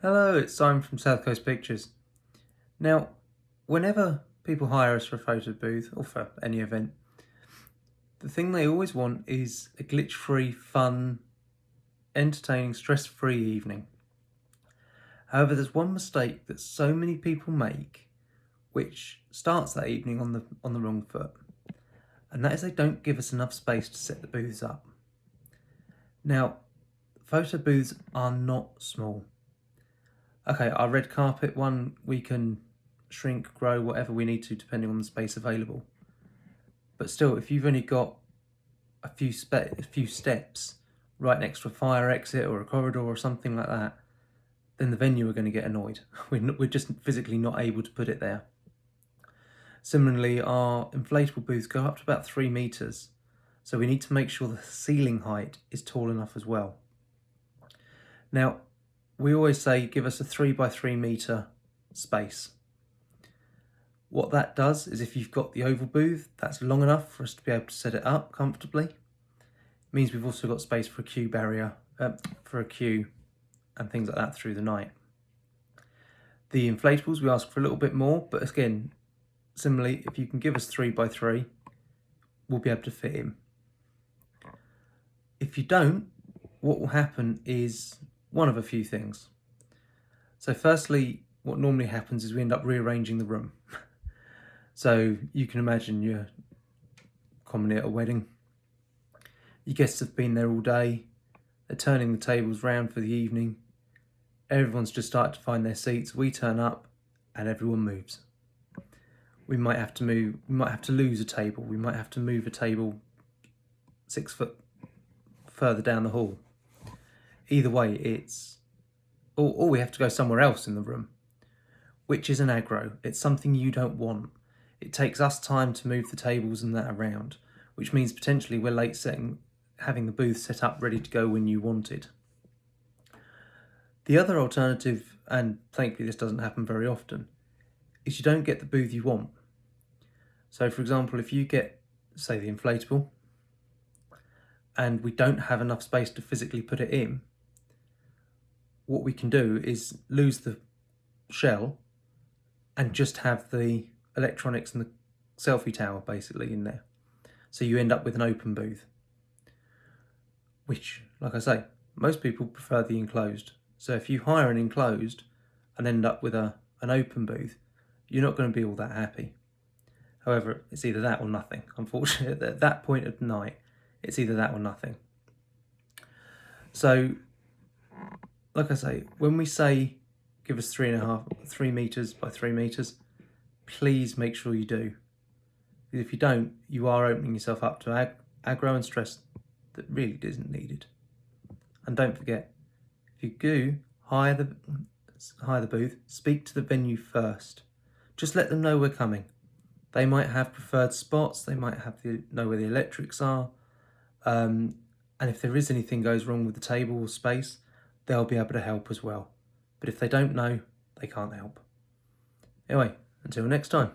Hello, it's Simon from South Coast Pictures. Now, whenever people hire us for a photo booth or for any event, the thing they always want is a glitch-free, fun, entertaining, stress-free evening. However, there's one mistake that so many people make, which starts that evening on the wrong foot, and that is they don't give us enough space to set the booths up. Now, photo booths are not small. Okay, our red carpet one, we can shrink, grow, whatever we need to, depending on the space available. But still, if you've only got a few steps right next to a fire exit or a corridor or something like that, then the venue are going to get annoyed. We're just physically not able to put it there. Similarly, our inflatable booths go up to about 3 meters, so we need to make sure the ceiling height is tall enough as well. Now, we always say give us a 3 by 3 meter space. What that does is if you've got the oval booth, that's long enough for us to be able to set it up comfortably. It means we've also got space for a queue barrier, for a queue and things like that through the night. The inflatables, we ask for a little bit more, but again, similarly, if you can give us 3 by 3, we'll be able to fit in. If you don't, what will happen is one of a few things. So firstly, what normally happens is we end up rearranging the room. So you can imagine you're commonly at a wedding. Your guests have been there all day. They're turning the tables round for the evening. Everyone's just started to find their seats. We turn up and everyone moves. We might have to lose a table. We might have to move a table 6 foot further down the hall. Either way, or we have to go somewhere else in the room, which is an aggro. It's something you don't want. It takes us time to move the tables and that around, which means potentially we're late having the booth set up ready to go when you want it. The other alternative, and thankfully this doesn't happen very often, is you don't get the booth you want. So for example, if you get, say, the inflatable, and we don't have enough space to physically put it in, what we can do is lose the shell and just have the electronics and the selfie tower basically in there. So you end up with an open booth, which, like I say, most people prefer the enclosed. So if you hire an enclosed and end up with an open booth, you're not going to be all that happy. However, it's either that or nothing. Unfortunately, at that point of night, it's either that or nothing. So, like I say, when we say give us 3 meters by 3 meters, please make sure you do. Because if you don't, you are opening yourself up to aggro and stress that really isn't needed. And don't forget, if you do hire the booth, speak to the venue first. Just let them know we're coming. They might have preferred spots. They might know where the electrics are. And if there is anything goes wrong with the table or space, they'll be able to help as well. But if they don't know, they can't help. Anyway, until next time.